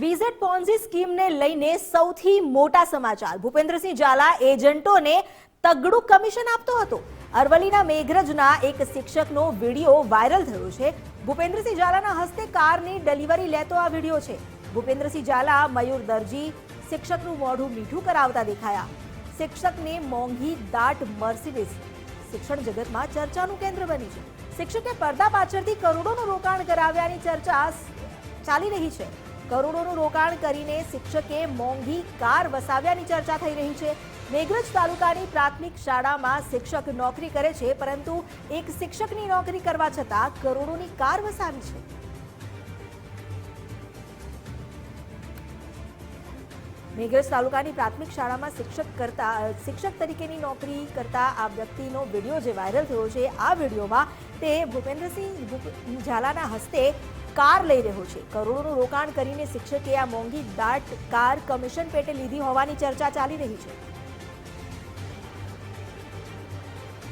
BZ Ponzi સ્કીમને લઈને સૌથી મોટા સમાચાર. ભૂપેન્દ્રસિંહ ઝાલા એજન્ટોને તગડું કમિશન આપતો હતો. અરવલ્લીના મેઘરજના એક શિક્ષકનો વિડીયો વાયરલ થયો છે. ભૂપેન્દ્રસિંહ ઝાલાના હસ્તે કારની ડિલિવરી લેતો આ વિડીયો છે. ભૂપેન્દ્રસિંહ ઝાલા મયુર દરજી શિક્ષકનું મોઢું મીઠું કરાવતા દેખાયા. શિક્ષકને મોંઘી દાટ મર્સિડીઝ શિક્ષણ જગતમાં ચર્ચાનું કેન્દ્ર બની છે. શિક્ષકે પડદા પાછળથી કરોડોનું રોકાણ કરાવ્યાની ચર્ચા ચાલી રહી છે. કરોડોનું રોકાણ કરીને શિક્ષકે મોંઘી કાર વસાવ્યાની ચર્ચા થઈ રહી છે. મેઘરજ તાલુકાની પ્રાથમિક શાળામાં શિક્ષક નોકરી કરે છે, પરંતુ એક શિક્ષકની નોકરી કરવા છતાં કરોડોની કાર વસાવી છે. મેઘરજ તાલુકાની પ્રાથમિક શાળામાં શિક્ષક તરીકેની નોકરી કરતા આ વ્યક્તિનો વિડીયો જે વાયરલ થયો છે, આ વિડીયોમાં તે ભૂપેન્દ્રસિંહ ઝાલાના હસ્તે કાર લઈ રહ્યો છે. કરોડોનું રોકાણ કરીને શિક્ષકે આ મોંઘી દાટ કાર કમિશન પેટે લીધી હોવાની ચર્ચા ચાલી રહી છે.